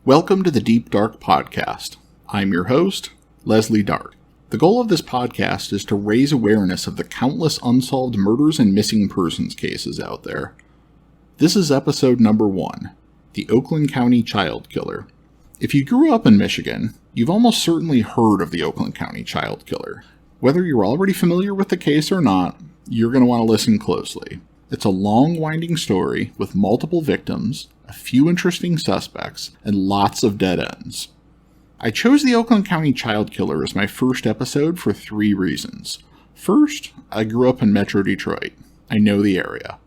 Welcome to the Deep Dark Podcast. I'm your host, Leslie Dark. The goal of this podcast is to raise awareness of the countless unsolved murders and missing persons cases out there. This is episode number 1, the Oakland County Child Killer. If you grew up in Michigan, you've almost certainly heard of the Oakland County Child Killer. Whether you're already familiar with the case or not, you're going to want to listen closely. It's a long, winding story with multiple victims, a few interesting suspects, and lots of dead ends. I chose the Oakland County Child Killer as my first episode for 3 reasons. First, I grew up in Metro Detroit. I know the area.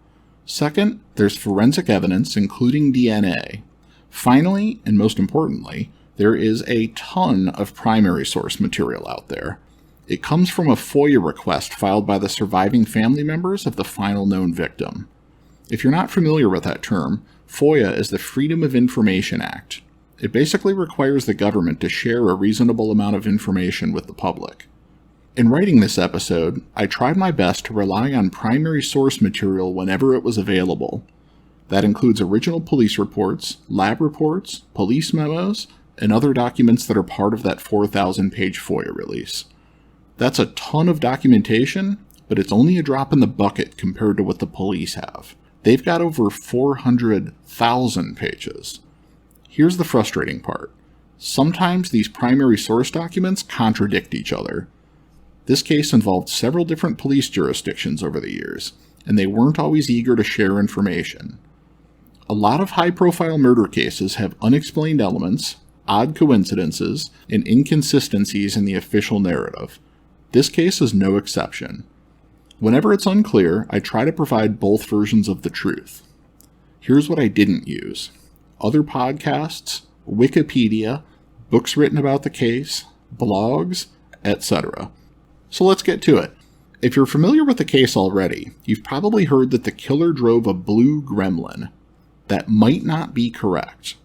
Second, there's forensic evidence, including DNA. Finally, and most importantly, there is a ton of primary source material out there. It comes from a FOIA request filed by the surviving family members of the final known victim. If you're not familiar with that term, FOIA is the Freedom of Information Act. It basically requires the government to share a reasonable amount of information with the public. In writing this episode, I tried my best to rely on primary source material whenever it was available. That includes original police reports, lab reports, police memos, and other documents that are part of that 4,000-page FOIA release. That's a ton of documentation, but it's only a drop in the bucket compared to what the police have. They've got over 400,000 pages. Here's the frustrating part. Sometimes these primary source documents contradict each other. This case involved several different police jurisdictions over the years, and they weren't always eager to share information. A lot of high-profile murder cases have unexplained elements, odd coincidences, and inconsistencies in the official narrative. This case is no exception. Whenever it's unclear, I try to provide both versions of the truth. Here's what I didn't use: other podcasts, Wikipedia, books written about the case, blogs, etc. So let's get to it. If you're familiar with the case already, you've probably heard that the killer drove a blue Gremlin. That might not be correct.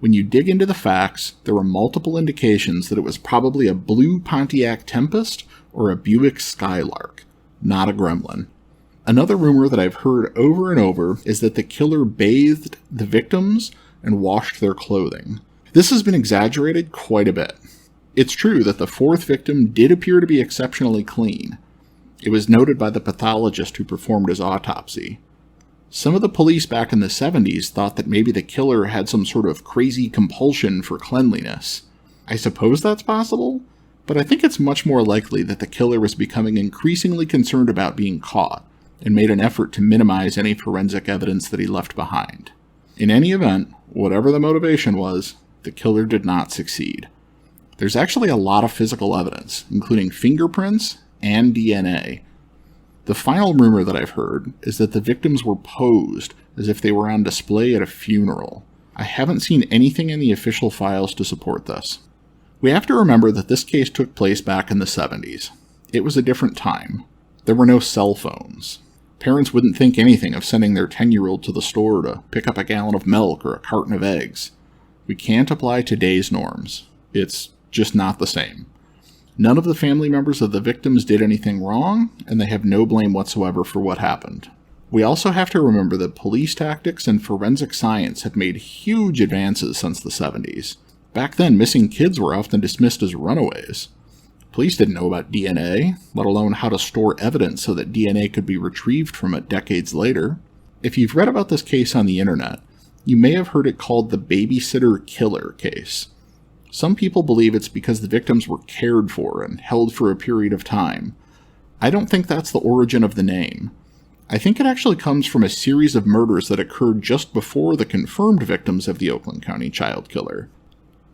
When you dig into the facts, there were multiple indications that it was probably a blue Pontiac Tempest or a Buick Skylark, not a Gremlin. Another rumor that I've heard over and over is that the killer bathed the victims and washed their clothing. This has been exaggerated quite a bit. It's true that the 4th victim did appear to be exceptionally clean. It was noted by the pathologist who performed his autopsy. Some of the police back in the 70s thought that maybe the killer had some sort of crazy compulsion for cleanliness. I suppose that's possible, but I think it's much more likely that the killer was becoming increasingly concerned about being caught and made an effort to minimize any forensic evidence that he left behind. In any event, whatever the motivation was, the killer did not succeed. There's actually a lot of physical evidence, including fingerprints and DNA. The final rumor that I've heard is that the victims were posed as if they were on display at a funeral. I haven't seen anything in the official files to support this. We have to remember that this case took place back in the 70s. It was a different time. There were no cell phones. Parents wouldn't think anything of sending their 10-year-old to the store to pick up a gallon of milk or a carton of eggs. We can't apply today's norms. It's just not the same. None of the family members of the victims did anything wrong, and they have no blame whatsoever for what happened. We also have to remember that police tactics and forensic science have made huge advances since the 70s. Back then, missing kids were often dismissed as runaways. Police didn't know about DNA, let alone how to store evidence so that DNA could be retrieved from it decades later. If you've read about this case on the internet, you may have heard it called the babysitter killer case. Some people believe it's because the victims were cared for and held for a period of time. I don't think that's the origin of the name. I think it actually comes from a series of murders that occurred just before the confirmed victims of the Oakland County Child Killer.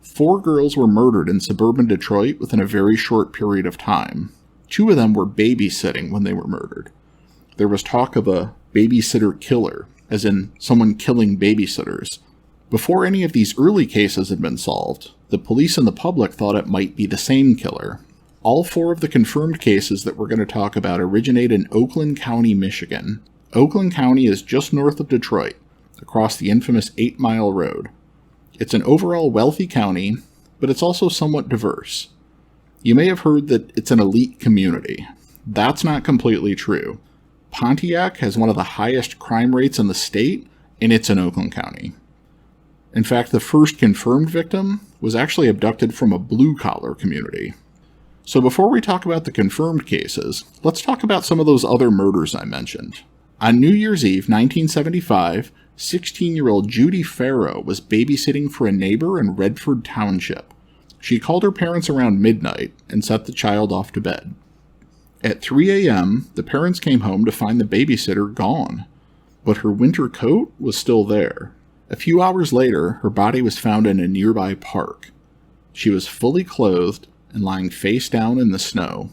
4 girls were murdered in suburban Detroit within a very short period of time. 2 of them were babysitting when they were murdered. There was talk of a babysitter killer, as in someone killing babysitters. Before any of these early cases had been solved, the police and the public thought it might be the same killer. All 4 of the confirmed cases that we're going to talk about originate in Oakland County, Michigan. Oakland County is just north of Detroit, across the infamous 8 Mile Road. It's an overall wealthy county, but it's also somewhat diverse. You may have heard that it's an elite community. That's not completely true. Pontiac has one of the highest crime rates in the state, and it's in Oakland County. In fact, the first confirmed victim was actually abducted from a blue-collar community. So before we talk about the confirmed cases, let's talk about some of those other murders I mentioned. On New Year's Eve, 1975, 16-year-old Judy Farrow was babysitting for a neighbor in Redford Township. She called her parents around midnight and sent the child off to bed. At 3 a.m., the parents came home to find the babysitter gone, but her winter coat was still there. A few hours later, her body was found in a nearby park. She was fully clothed and lying face down in the snow.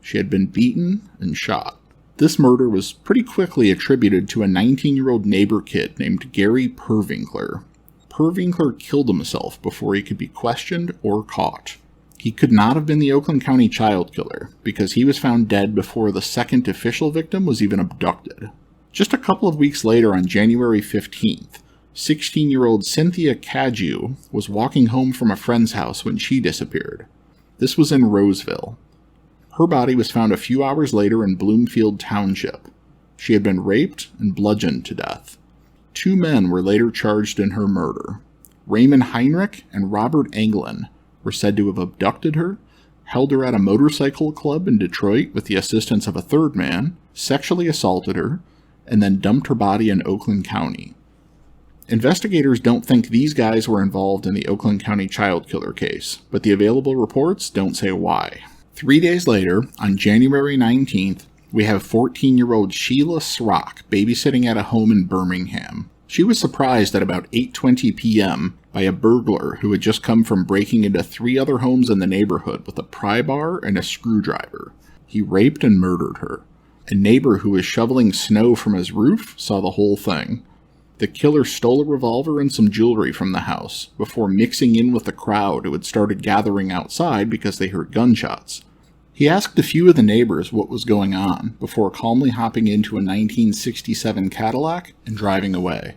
She had been beaten and shot. This murder was pretty quickly attributed to a 19-year-old neighbor kid named Gary Pervinkler. Pervinkler killed himself before he could be questioned or caught. He could not have been the Oakland County child killer because he was found dead before the second official victim was even abducted. Just a couple of weeks later, on January 15th, 16-year-old Cynthia Cadieux was walking home from a friend's house when she disappeared. This was in Roseville. Her body was found a few hours later in Bloomfield Township. She had been raped and bludgeoned to death. 2 men were later charged in her murder. Raymond Heinrich and Robert Anglin were said to have abducted her, held her at a motorcycle club in Detroit with the assistance of a third man, sexually assaulted her, and then dumped her body in Oakland County. Investigators don't think these guys were involved in the Oakland County child killer case, but the available reports don't say why. 3 days later, on January 19th, we have 14-year-old Sheila Srock babysitting at a home in Birmingham. She was surprised at about 8:20 p.m. by a burglar who had just come from breaking into 3 other homes in the neighborhood with a pry bar and a screwdriver. He raped and murdered her. A neighbor who was shoveling snow from his roof saw the whole thing. The killer stole a revolver and some jewelry from the house before mixing in with the crowd who had started gathering outside because they heard gunshots. He asked a few of the neighbors what was going on before calmly hopping into a 1967 Cadillac and driving away.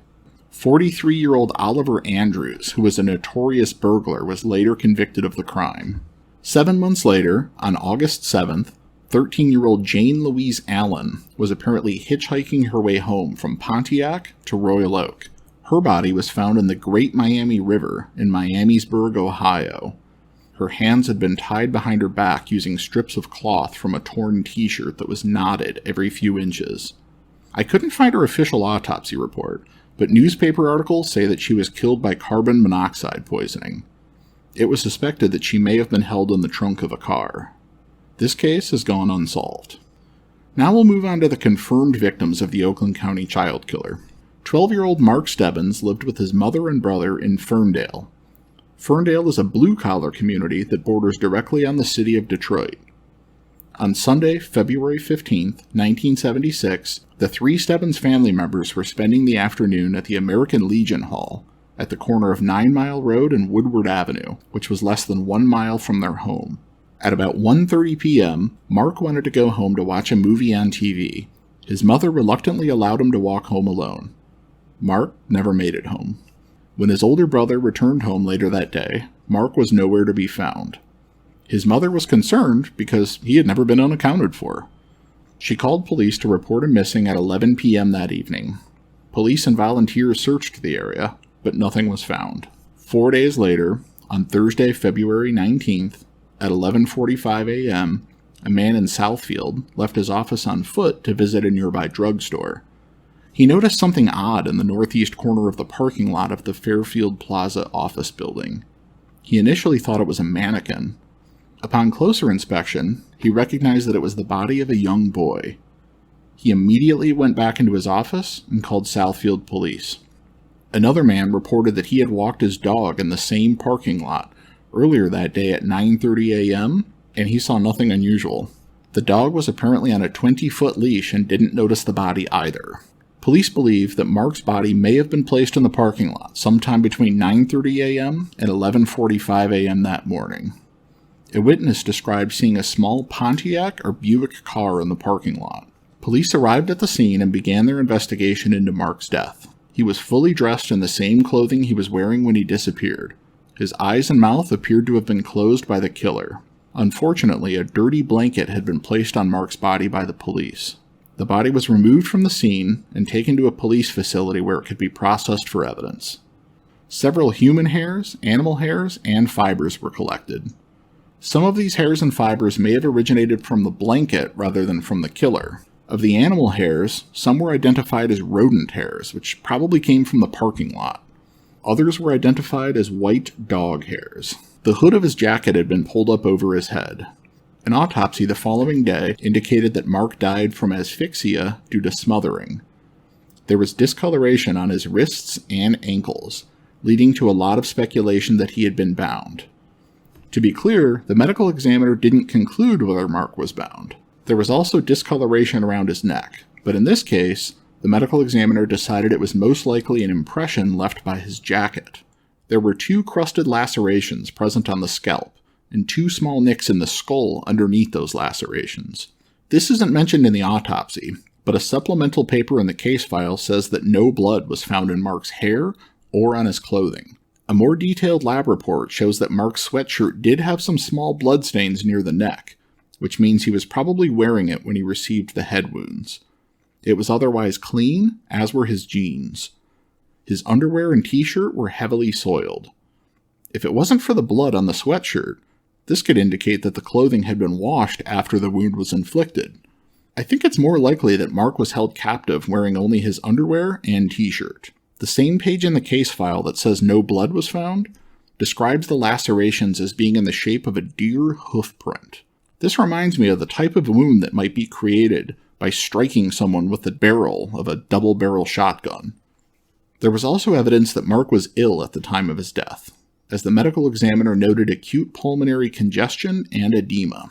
43-year-old Oliver Andrews, who was a notorious burglar, was later convicted of the crime. 7 months later, on August 7th, 13-year-old Jane Louise Allen was apparently hitchhiking her way home from Pontiac to Royal Oak. Her body was found in the Great Miami River in Miamisburg, Ohio. Her hands had been tied behind her back using strips of cloth from a torn t-shirt that was knotted every few inches. I couldn't find her official autopsy report, but newspaper articles say that she was killed by carbon monoxide poisoning. It was suspected that she may have been held in the trunk of a car. This case has gone unsolved. Now we'll move on to the confirmed victims of the Oakland County child killer. 12-year-old Mark Stebbins lived with his mother and brother in Ferndale. Ferndale is a blue-collar community that borders directly on the city of Detroit. On Sunday, February 15, 1976, the 3 Stebbins family members were spending the afternoon at the American Legion Hall at the corner of 9 Mile Road and Woodward Avenue, which was less than 1 mile from their home. At about 1:30 p.m., Mark wanted to go home to watch a movie on TV. His mother reluctantly allowed him to walk home alone. Mark never made it home. When his older brother returned home later that day, Mark was nowhere to be found. His mother was concerned because he had never been unaccounted for. She called police to report him missing at 11 p.m. that evening. Police and volunteers searched the area, but nothing was found. 4 days later, on Thursday, February 19th, at 11:45 a.m., a man in Southfield left his office on foot to visit a nearby drugstore. He noticed something odd in the northeast corner of the parking lot of the Fairfield Plaza office building. He initially thought it was a mannequin. Upon closer inspection, he recognized that it was the body of a young boy. He immediately went back into his office and called Southfield police. Another man reported that he had walked his dog in the same parking lot earlier that day at 9:30 a.m., and he saw nothing unusual. The dog was apparently on a 20-foot leash and didn't notice the body either. Police believe that Mark's body may have been placed in the parking lot sometime between 9:30 a.m. and 11:45 a.m. that morning. A witness described seeing a small Pontiac or Buick car in the parking lot. Police arrived at the scene and began their investigation into Mark's death. He was fully dressed in the same clothing he was wearing when he disappeared. His eyes and mouth appeared to have been closed by the killer. Unfortunately, a dirty blanket had been placed on Mark's body by the police. The body was removed from the scene and taken to a police facility where it could be processed for evidence. Several human hairs, animal hairs, and fibers were collected. Some of these hairs and fibers may have originated from the blanket rather than from the killer. Of the animal hairs, some were identified as rodent hairs, which probably came from the parking lot. Others were identified as white dog hairs. The hood of his jacket had been pulled up over his head. An autopsy the following day indicated that Mark died from asphyxia due to smothering. There was discoloration on his wrists and ankles, leading to a lot of speculation that he had been bound. To be clear, the medical examiner didn't conclude whether Mark was bound. There was also discoloration around his neck, but in this case, the medical examiner decided it was most likely an impression left by his jacket. There were 2 crusted lacerations present on the scalp, and 2 small nicks in the skull underneath those lacerations. This isn't mentioned in the autopsy, but a supplemental paper in the case file says that no blood was found in Mark's hair or on his clothing. A more detailed lab report shows that Mark's sweatshirt did have some small bloodstains near the neck, which means he was probably wearing it when he received the head wounds. It was otherwise clean, as were his jeans. His underwear and t-shirt were heavily soiled. If it wasn't for the blood on the sweatshirt, this could indicate that the clothing had been washed after the wound was inflicted. I think it's more likely that Mark was held captive wearing only his underwear and t-shirt. The same page in the case file that says no blood was found describes the lacerations as being in the shape of a deer hoof print. This reminds me of the type of wound that might be created by striking someone with the barrel of a double-barrel shotgun. There was also evidence that Mark was ill at the time of his death, as the medical examiner noted acute pulmonary congestion and edema.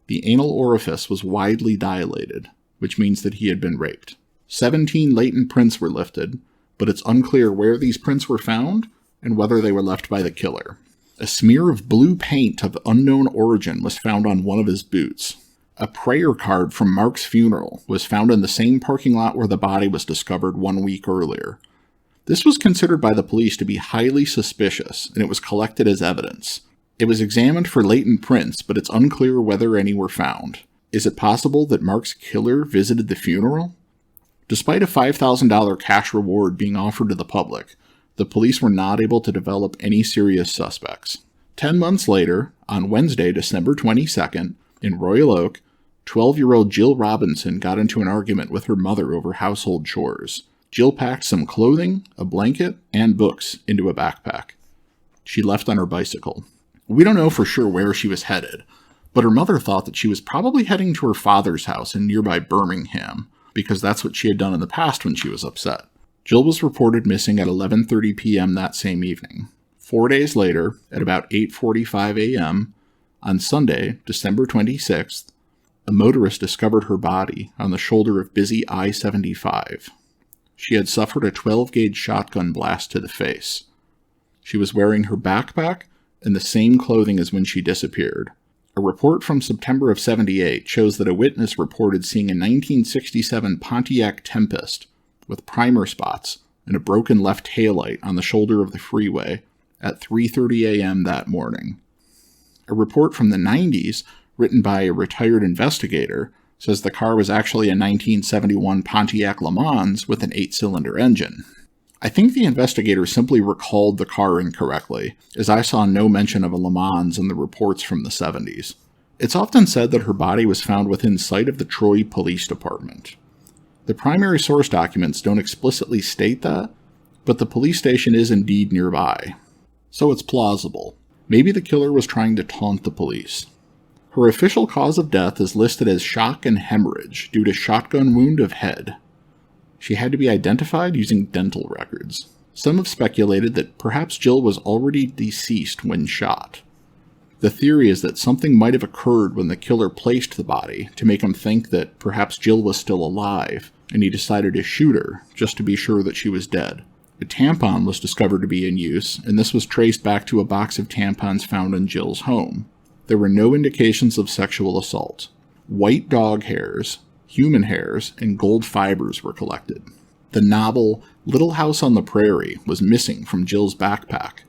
The anal orifice was widely dilated, which means that he had been raped. 17 latent prints were lifted, but it's unclear where these prints were found and whether they were left by the killer. A smear of blue paint of unknown origin was found on one of his boots. A prayer card from Mark's funeral was found in the same parking lot where the body was discovered 1 week earlier. This was considered by the police to be highly suspicious, and it was collected as evidence. It was examined for latent prints, but it's unclear whether any were found. Is it possible that Mark's killer visited the funeral? Despite a $5,000 cash reward being offered to the public, the police were not able to develop any serious suspects. 10 months later, on Wednesday, December 22nd, in Royal Oak, 12-year-old Jill Robinson got into an argument with her mother over household chores. Jill packed some clothing, a blanket, and books into a backpack. She left on her bicycle. We don't know for sure where she was headed, but her mother thought that she was probably heading to her father's house in nearby Birmingham, because that's what she had done in the past when she was upset. Jill was reported missing at 11:30 p.m. that same evening. 4 days later, at about 8:45 a.m., on Sunday, December 26th, a motorist discovered her body on the shoulder of busy I-75. She had suffered a 12-gauge shotgun blast to the face. She was wearing her backpack and the same clothing as when she disappeared. A report from September of '78 shows that a witness reported seeing a 1967 Pontiac Tempest with primer spots and a broken left taillight on the shoulder of the freeway at 3:30 a.m. that morning. A report from the 90s, written by a retired investigator, says the car was actually a 1971 Pontiac Le Mans with an 8-cylinder engine. I think the investigator simply recalled the car incorrectly, as I saw no mention of a Le Mans in the reports from the 70s. It's often said that her body was found within sight of the Troy Police Department. The primary source documents don't explicitly state that, but the police station is indeed nearby. So it's plausible. Maybe the killer was trying to taunt the police. Her official cause of death is listed as shock and hemorrhage due to shotgun wound of head. She had to be identified using dental records. Some have speculated that perhaps Jill was already deceased when shot. The theory is that something might have occurred when the killer placed the body to make him think that perhaps Jill was still alive, and he decided to shoot her just to be sure that she was dead. A tampon was discovered to be in use, and this was traced back to a box of tampons found in Jill's home. There were no indications of sexual assault. White dog hairs, human hairs, and gold fibers were collected. The novel Little House on the Prairie was missing from Jill's backpack.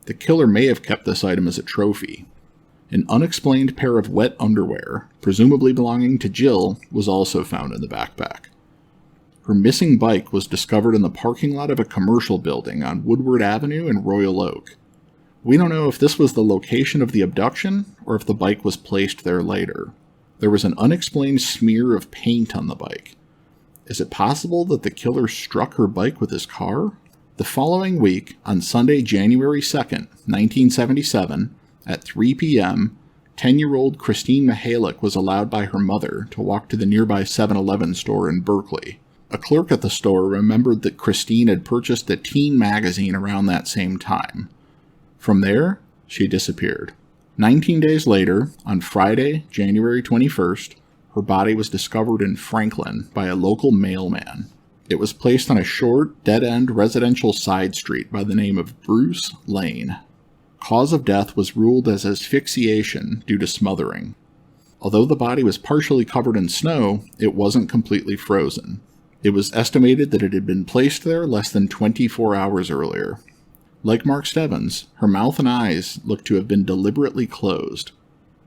The killer may have kept this item as a trophy. An unexplained pair of wet underwear, presumably belonging to Jill, was also found in the backpack. Her missing bike was discovered in the parking lot of a commercial building on Woodward Avenue in Royal Oak. We don't know if this was the location of the abduction or if the bike was placed there later. There was an unexplained smear of paint on the bike. Is it possible that the killer struck her bike with his car? The following week, on Sunday, January 2nd, 1977, at 3 p.m., 10-year-old Christine Mihalik was allowed by her mother to walk to the nearby 7-Eleven store in Berkeley. A clerk at the store remembered that Christine had purchased a teen magazine around that same time. From there, she disappeared. 19 days later, on Friday, January 21st, her body was discovered in Franklin by a local mailman. It was placed on a short, dead-end residential side street by the name of Bruce Lane. Cause of death was ruled as asphyxiation due to smothering. Although the body was partially covered in snow, it wasn't completely frozen. It was estimated that it had been placed there less than 24 hours earlier. Like Mark Stebbins, her mouth and eyes looked to have been deliberately closed.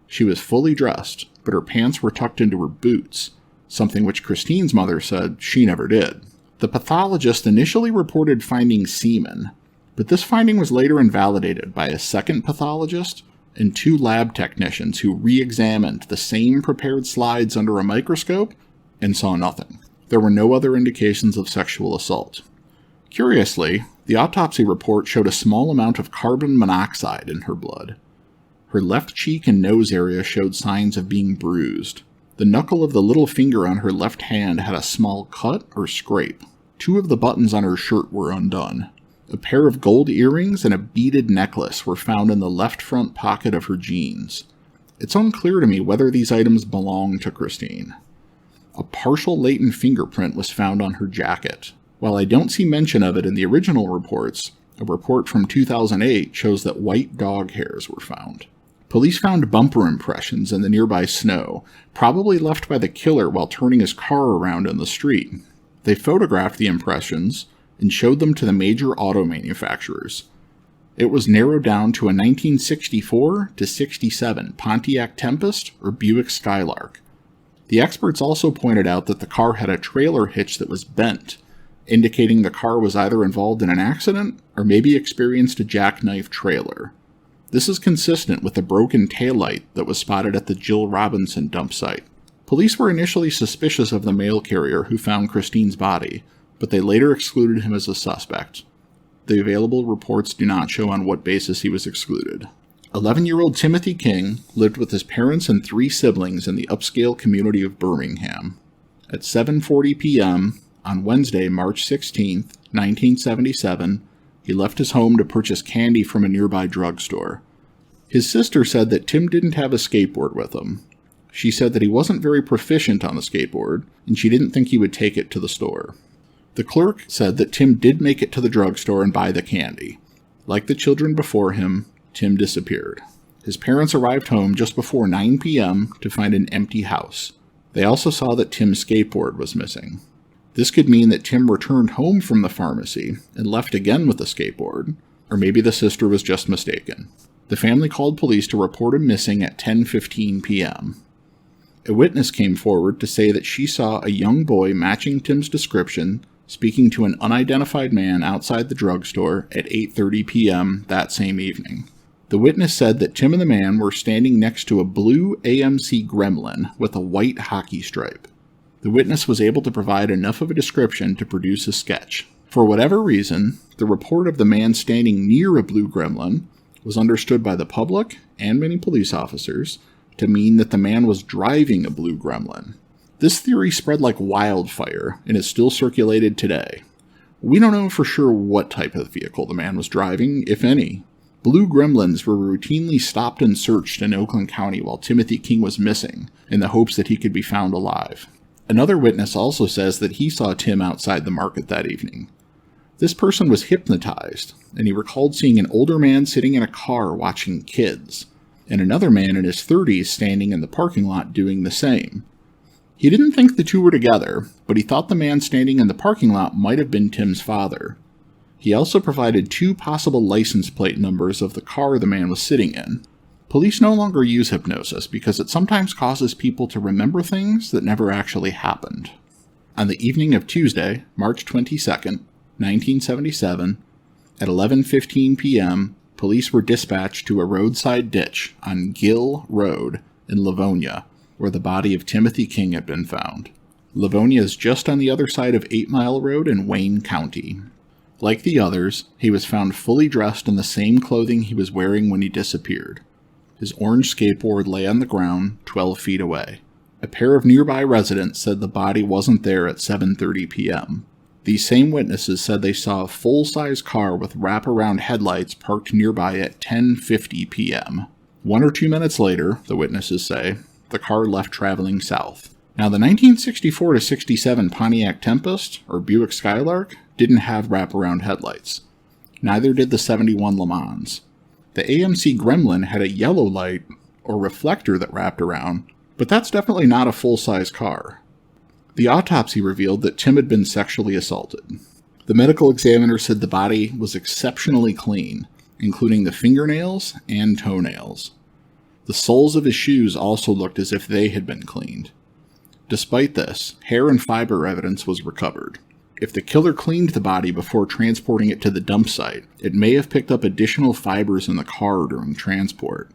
She was fully dressed, but her pants were tucked into her boots, something which Christine's mother said she never did. The pathologist initially reported finding semen, but this finding was later invalidated by a second pathologist and 2 lab technicians who re-examined the same prepared slides under a microscope and saw nothing. There were no other indications of sexual assault. Curiously, the autopsy report showed a small amount of carbon monoxide in her blood. Her left cheek and nose area showed signs of being bruised. The knuckle of the little finger on her left hand had a small cut or scrape. 2 of the buttons on her shirt were undone. A pair of gold earrings and a beaded necklace were found in the left front pocket of her jeans. It's unclear to me whether these items belonged to Christine. A partial latent fingerprint was found on her jacket. While I don't see mention of it in the original reports, a report from 2008 shows that white dog hairs were found. Police found bumper impressions in the nearby snow, probably left by the killer while turning his car around in the street. They photographed the impressions and showed them to the major auto manufacturers. It was narrowed down to a 1964 to 67 Pontiac Tempest or Buick Skylark. The experts also pointed out that the car had a trailer hitch that was bent, indicating the car was either involved in an accident or maybe experienced a jackknife trailer. This is consistent with the broken taillight that was spotted at the Jill Robinson dump site. Police were initially suspicious of the mail carrier who found Christine's body, but they later excluded him as a suspect. The available reports do not show on what basis he was excluded. 11-year-old Timothy King lived with his parents and 3 siblings in the upscale community of Birmingham. At 7:40 p.m., on Wednesday, March 16, 1977, he left his home to purchase candy from a nearby drugstore. His sister said that Tim didn't have a skateboard with him. She said that he wasn't very proficient on the skateboard, and she didn't think he would take it to the store. The clerk said that Tim did make it to the drugstore and buy the candy. Like the children before him, Tim disappeared. His parents arrived home just before 9 p.m. to find an empty house. They also saw that Tim's skateboard was missing. This could mean that Tim returned home from the pharmacy and left again with the skateboard, or maybe the sister was just mistaken. The family called police to report him missing at 10:15 p.m. A witness came forward to say that she saw a young boy matching Tim's description speaking to an unidentified man outside the drugstore at 8:30 p.m. that same evening. The witness said that Tim and the man were standing next to a blue AMC Gremlin with a white hockey stripe. The witness was able to provide enough of a description to produce a sketch. For whatever reason, the report of the man standing near a blue gremlin was understood by the public and many police officers to mean that the man was driving a blue gremlin. This theory spread like wildfire and is still circulated today. We don't know for sure what type of vehicle the man was driving, if any. Blue gremlins were routinely stopped and searched in Oakland County while Timothy King was missing, in the hopes that he could be found alive. Another witness also says that he saw Tim outside the market that evening. This person was hypnotized, and he recalled seeing an older man sitting in a car watching kids, and another man in his 30s standing in the parking lot doing the same. He didn't think the two were together, but he thought the man standing in the parking lot might have been Tim's father. He also provided 2 possible license plate numbers of the car the man was sitting in. Police no longer use hypnosis because it sometimes causes people to remember things that never actually happened. On the evening of Tuesday, March 22nd, 1977, at 11:15 p.m., police were dispatched to a roadside ditch on Gill Road in Livonia, where the body of Timothy King had been found. Livonia is just on the other side of 8 Mile Road in Wayne County. Like the others, he was found fully dressed in the same clothing he was wearing when he disappeared. His orange skateboard lay on the ground 12 feet away. A pair of nearby residents said the body wasn't there at 7:30 p.m. These same witnesses said they saw a full-size car with wraparound headlights parked nearby at 10:50 p.m. 1 or 2 minutes later, the witnesses say, the car left traveling south. Now, the 1964-67 Pontiac Tempest, or Buick Skylark, didn't have wraparound headlights. Neither did the 71 Le Mans. The AMC Gremlin had a yellow light, or reflector that wrapped around, but that's definitely not a full-size car. The autopsy revealed that Tim had been sexually assaulted. The medical examiner said the body was exceptionally clean, including the fingernails and toenails. The soles of his shoes also looked as if they had been cleaned. Despite this, hair and fiber evidence was recovered. If the killer cleaned the body before transporting it to the dump site, it may have picked up additional fibers in the car during transport.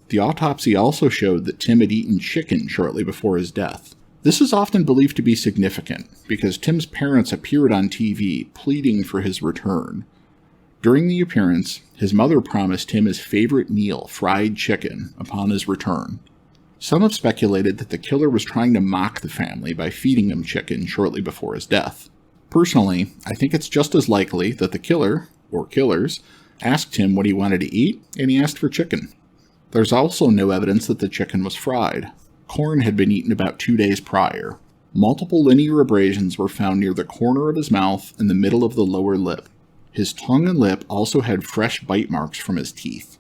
The autopsy also showed that Tim had eaten chicken shortly before his death. This is often believed to be significant, because Tim's parents appeared on TV pleading for his return. During the appearance, his mother promised him his favorite meal, fried chicken, upon his return. Some have speculated that the killer was trying to mock the family by feeding them chicken shortly before his death. Personally, I think it's just as likely that the killer, or killers, asked him what he wanted to eat, and he asked for chicken. There's also no evidence that the chicken was fried. Corn had been eaten about 2 days prior. Multiple linear abrasions were found near the corner of his mouth and the middle of the lower lip. His tongue and lip also had fresh bite marks from his teeth.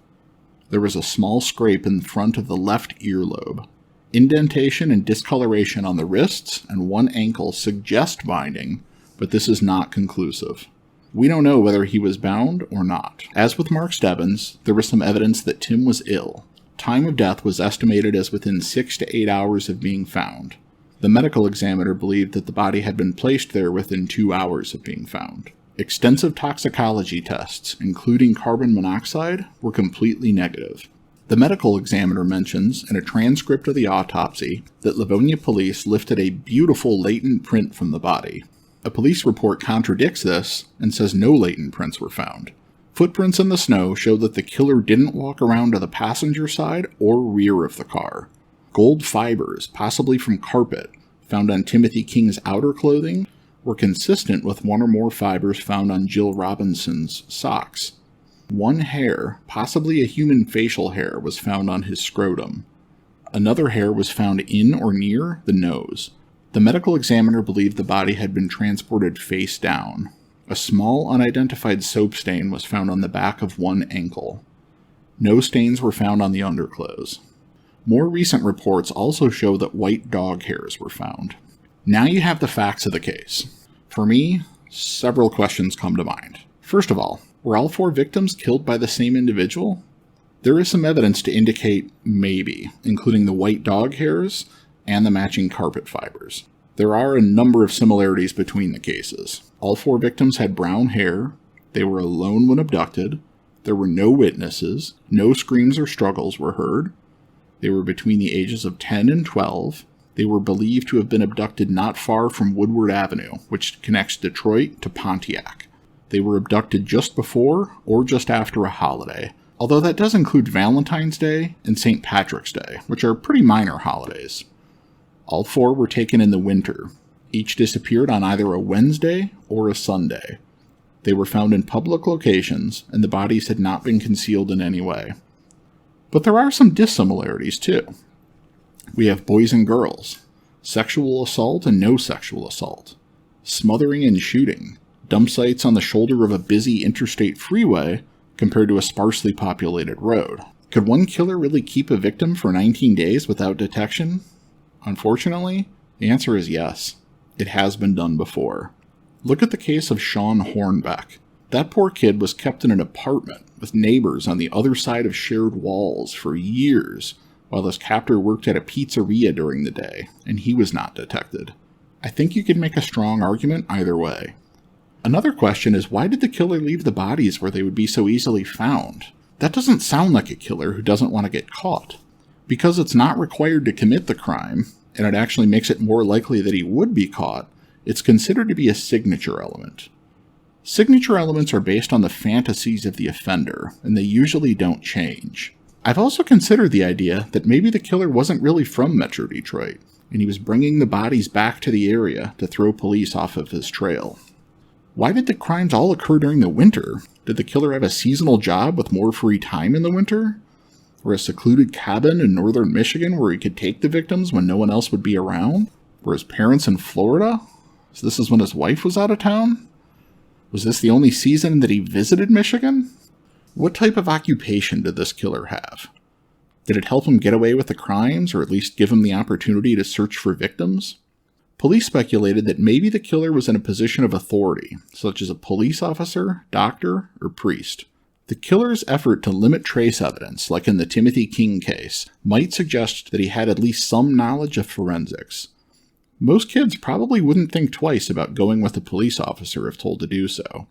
There was a small scrape in front of the left earlobe. Indentation and discoloration on the wrists and one ankle suggest binding, but this is not conclusive. We don't know whether he was bound or not. As with Mark Stebbins, there was some evidence that Tim was ill. Time of death was estimated as within 6 to 8 hours of being found. The medical examiner believed that the body had been placed there within 2 hours of being found. Extensive toxicology tests, including carbon monoxide, were completely negative. The medical examiner mentions in a transcript of the autopsy that Livonia police lifted a beautiful latent print from the body. A police report contradicts this and says no latent prints were found. Footprints in the snow show that the killer didn't walk around to the passenger side or rear of the car. Gold fibers, possibly from carpet, found on Timothy King's outer clothing were consistent with one or more fibers found on Jill Robinson's socks. One hair, possibly a human facial hair, was found on his scrotum. Another hair was found in or near the nose. The medical examiner believed the body had been transported face down. A small unidentified soap stain was found on the back of one ankle. No stains were found on the underclothes. More recent reports also show that white dog hairs were found. Now you have the facts of the case. For me, several questions come to mind. First of all, were all 4 victims killed by the same individual? There is some evidence to indicate maybe, including the white dog hairs and the matching carpet fibers. There are a number of similarities between the cases. All 4 victims had brown hair, they were alone when abducted, there were no witnesses, no screams or struggles were heard, they were between the ages of 10 and 12, they were believed to have been abducted not far from Woodward Avenue, which connects Detroit to Pontiac. They were abducted just before or just after a holiday, although that does include Valentine's Day and St. Patrick's Day, which are pretty minor holidays. All 4 were taken in the winter. Each disappeared on either a Wednesday or a Sunday. They were found in public locations, and the bodies had not been concealed in any way. But there are some dissimilarities, too. We have boys and girls, sexual assault and no sexual assault, smothering and shooting, dump sites on the shoulder of a busy interstate freeway compared to a sparsely populated road. Could one killer really keep a victim for 19 days without detection? Unfortunately, the answer is yes. It has been done before. Look at the case of Sean Hornbeck. That poor kid was kept in an apartment with neighbors on the other side of shared walls for years, while his captor worked at a pizzeria during the day, and he was not detected. I think you could make a strong argument either way. Another question is, why did the killer leave the bodies where they would be so easily found? That doesn't sound like a killer who doesn't want to get caught. Because it's not required to commit the crime, and it actually makes it more likely that he would be caught, it's considered to be a signature element. Signature elements are based on the fantasies of the offender, and they usually don't change. I've also considered the idea that maybe the killer wasn't really from Metro Detroit, and he was bringing the bodies back to the area to throw police off of his trail. Why did the crimes all occur during the winter? Did the killer have a seasonal job with more free time in the winter? Or a secluded cabin in northern Michigan where he could take the victims when no one else would be around? Were his parents in Florida? So this is when his wife was out of town? Was this the only season that he visited Michigan? What type of occupation did this killer have? Did it help him get away with the crimes, or at least give him the opportunity to search for victims? Police speculated that maybe the killer was in a position of authority, such as a police officer, doctor, or priest. The killer's effort to limit trace evidence, like in the Timothy King case, might suggest that he had at least some knowledge of forensics. Most kids probably wouldn't think twice about going with a police officer if told to do so.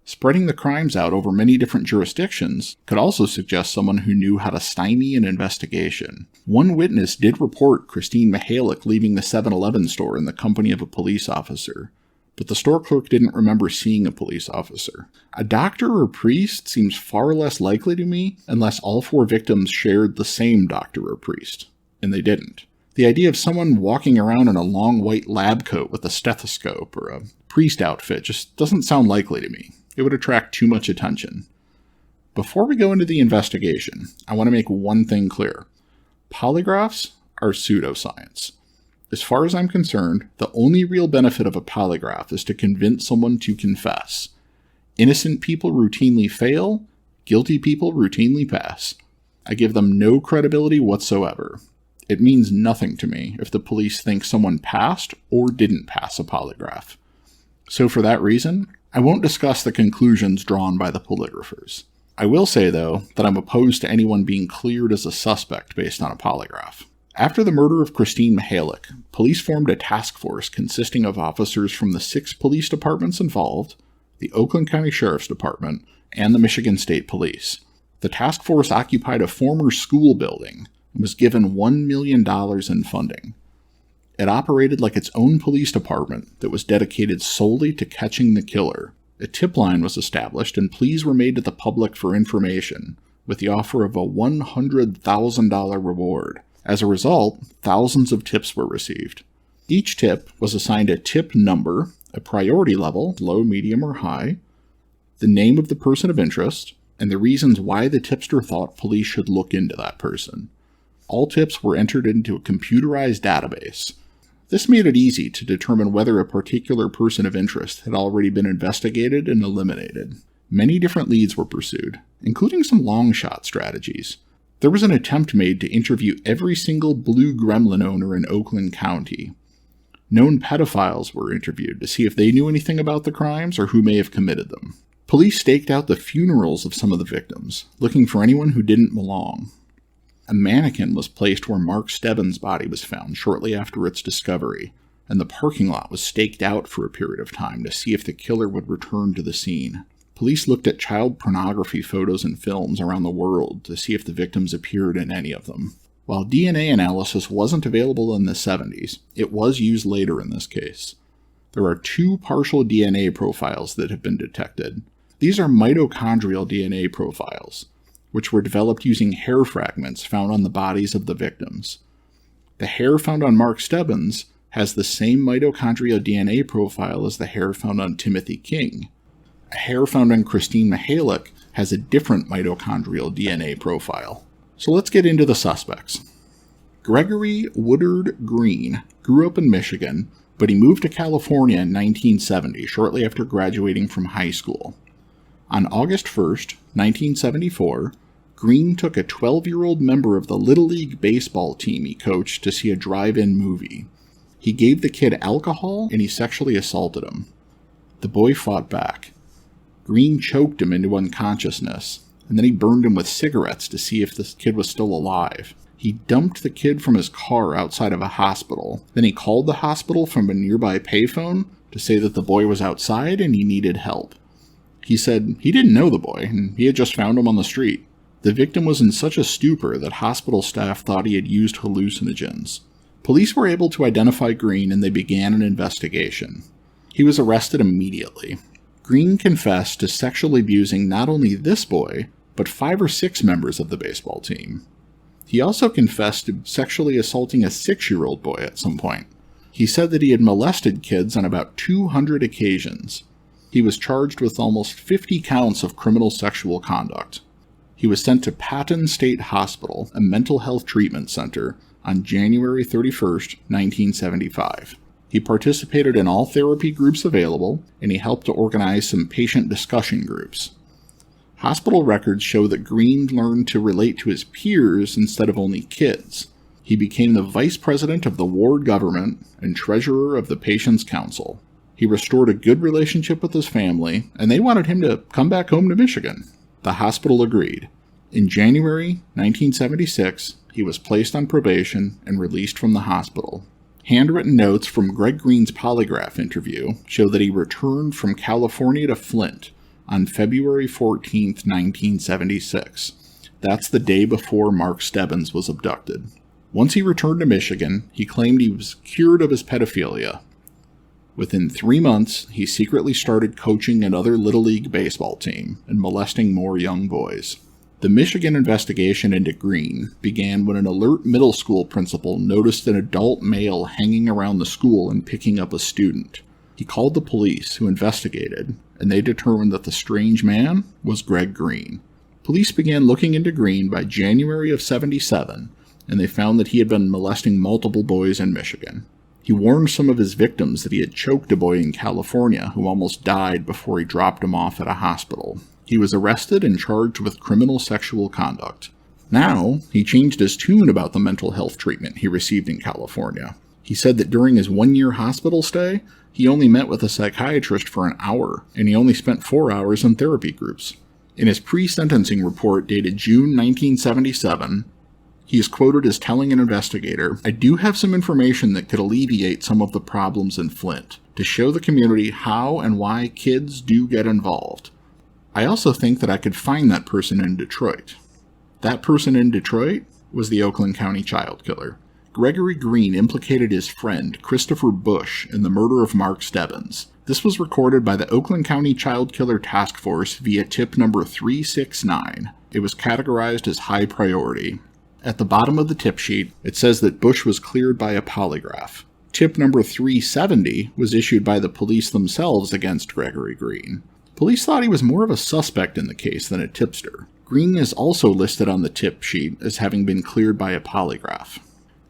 Spreading the crimes out over many different jurisdictions could also suggest someone who knew how to stymie an investigation. One witness did report Christine Mihalik leaving the 7-Eleven store in the company of a police officer, but the store clerk didn't remember seeing a police officer. A doctor or priest seems far less likely to me unless all 4 victims shared the same doctor or priest, and they didn't. The idea of someone walking around in a long white lab coat with a stethoscope or a priest outfit just doesn't sound likely to me. It would attract too much attention. Before we go into the investigation, I want to make one thing clear. Polygraphs are pseudoscience. As far as I'm concerned, the only real benefit of a polygraph is to convince someone to confess. Innocent people routinely fail, guilty people routinely pass. I give them no credibility whatsoever. It means nothing to me if the police think someone passed or didn't pass a polygraph. So for that reason, I won't discuss the conclusions drawn by the polygraphers. I will say, though, that I'm opposed to anyone being cleared as a suspect based on a polygraph. After the murder of Christine Mihalik, police formed a task force consisting of officers from the 6 police departments involved, the Oakland County Sheriff's Department, and the Michigan State Police. The task force occupied a former school building and was given $1 million in funding. It operated like its own police department that was dedicated solely to catching the killer. A tip line was established and pleas were made to the public for information, with the offer of a $100,000 reward. As a result, thousands of tips were received. Each tip was assigned a tip number, a priority level, low, medium, or high, the name of the person of interest, and the reasons why the tipster thought police should look into that person. All tips were entered into a computerized database. This made it easy to determine whether a particular person of interest had already been investigated and eliminated. Many different leads were pursued, including some long-shot strategies. There was an attempt made to interview every single blue gremlin owner in Oakland County. Known pedophiles were interviewed to see if they knew anything about the crimes or who may have committed them. Police staked out the funerals of some of the victims, looking for anyone who didn't belong. A mannequin was placed where Mark Stebbins' body was found shortly after its discovery, and the parking lot was staked out for a period of time to see if the killer would return to the scene. Police looked at child pornography photos and films around the world to see if the victims appeared in any of them. While DNA analysis wasn't available in the 70s, it was used later in this case. There are 2 partial DNA profiles that have been detected. These are mitochondrial DNA profiles, which were developed using hair fragments found on the bodies of the victims. The hair found on Mark Stebbins has the same mitochondrial DNA profile as the hair found on Timothy King. A hair found on Christine Mihalik has a different mitochondrial DNA profile. So let's get into the suspects. Gregory Woodard Green grew up in Michigan, but he moved to California in 1970, shortly after graduating from high school. On August 1st, 1974, Green took a 12-year-old member of the Little League baseball team he coached to see a drive-in movie. He gave the kid alcohol and he sexually assaulted him. The boy fought back. Green choked him into unconsciousness, and then he burned him with cigarettes to see if this kid was still alive. He dumped the kid from his car outside of a hospital. Then he called the hospital from a nearby payphone to say that the boy was outside and he needed help. He said he didn't know the boy, and he had just found him on the street. The victim was in such a stupor that hospital staff thought he had used hallucinogens. Police were able to identify Green, and they began an investigation. He was arrested immediately. Green confessed to sexually abusing not only this boy, but 5 or 6 members of the baseball team. He also confessed to sexually assaulting a 6-year-old boy at some point. He said that he had molested kids on about 200 occasions. He was charged with almost 50 counts of criminal sexual conduct. He was sent to Patton State Hospital, a mental health treatment center, on January 31st, 1975. He participated in all therapy groups available, and he helped to organize some patient discussion groups. Hospital records show that Green learned to relate to his peers instead of only kids. He became the vice president of the ward government and treasurer of the patient's council. He restored a good relationship with his family, and they wanted him to come back home to Michigan. The hospital agreed. In January 1976, he was placed on probation and released from the hospital. Handwritten notes from Greg Green's polygraph interview show that he returned from California to Flint on February 14, 1976. That's the day before Mark Stebbins was abducted. Once he returned to Michigan, he claimed he was cured of his pedophilia. Within 3 months, he secretly started coaching another Little League baseball team and molesting more young boys. The Michigan investigation into Green began when an alert middle school principal noticed an adult male hanging around the school and picking up a student. He called the police, who investigated, and they determined that the strange man was Greg Green. Police began looking into Green by January of '77, and they found that he had been molesting multiple boys in Michigan. He warned some of his victims that he had choked a boy in California who almost died before he dropped him off at a hospital. He was arrested and charged with criminal sexual conduct. Now, he changed his tune about the mental health treatment he received in California. He said that during his 1-year hospital stay, he only met with a psychiatrist for an hour, and he only spent 4 hours in therapy groups. In his pre-sentencing report dated June 1977, he is quoted as telling an investigator, "I do have some information that could alleviate some of the problems in Flint, to show the community how and why kids do get involved. I also think that I could find that person in Detroit." That person in Detroit was the Oakland County child killer. Gregory Green implicated his friend, Christopher Bush, in the murder of Mark Stebbins. This was recorded by the Oakland County Child Killer Task Force via tip number 369. It was categorized as high priority. At the bottom of the tip sheet, it says that Bush was cleared by a polygraph. Tip number 370 was issued by the police themselves against Gregory Green. Police thought he was more of a suspect in the case than a tipster. Green is also listed on the tip sheet as having been cleared by a polygraph.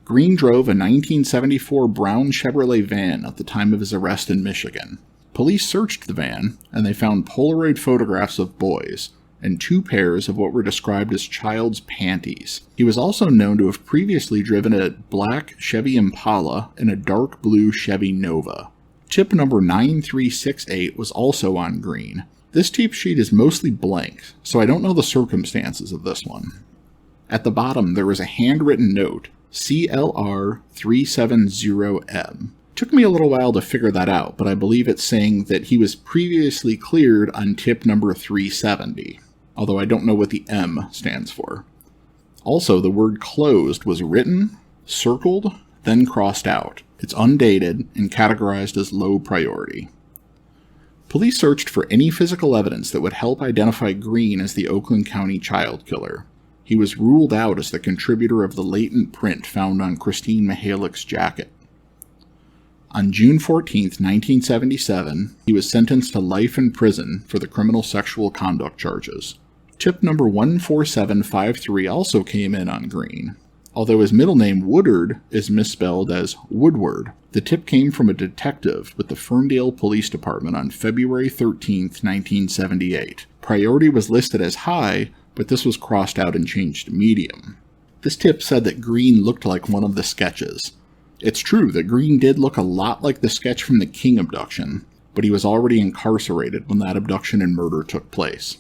Green drove a 1974 brown Chevrolet van at the time of his arrest in Michigan. Police searched the van, and they found Polaroid photographs of boys, and 2 pairs of what were described as child's panties. He was also known to have previously driven a black Chevy Impala and a dark blue Chevy Nova. Tip number 9368 was also on Green. This tip sheet is mostly blank, so I don't know the circumstances of this one. At the bottom, there was a handwritten note, CLR 370M. Took me a little while to figure that out, but I believe it's saying that he was previously cleared on tip number 370, although I don't know what the M stands for. Also, the word closed was written, circled, then crossed out. It's undated and categorized as low priority. Police searched for any physical evidence that would help identify Green as the Oakland County child killer. He was ruled out as the contributor of the latent print found on Christine Mihalik's jacket. On June 14, 1977, he was sentenced to life in prison for the criminal sexual conduct charges. Tip number 14753 also came in on Green. Although his middle name Woodard is misspelled as Woodward, the tip came from a detective with the Ferndale Police Department on February 13, 1978. Priority was listed as high, but this was crossed out and changed to medium. This tip said that Green looked like one of the sketches. It's true that Green did look a lot like the sketch from the King abduction, but he was already incarcerated when that abduction and murder took place.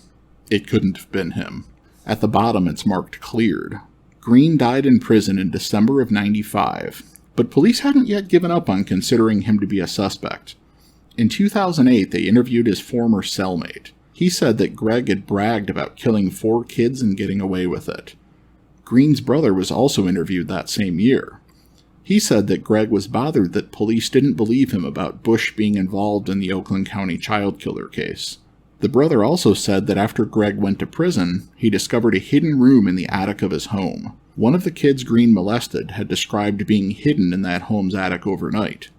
It couldn't have been him. At the bottom, it's marked cleared. Green died in prison in December of '95, but police hadn't yet given up on considering him to be a suspect. In 2008, they interviewed his former cellmate. He said that Greg had bragged about killing 4 kids and getting away with it. Green's brother was also interviewed that same year. He said that Greg was bothered that police didn't believe him about Bush being involved in the Oakland County child killer case. The brother also said that after Greg went to prison, he discovered a hidden room in the attic of his home. One of the kids Green molested had described being hidden in that home's attic overnight.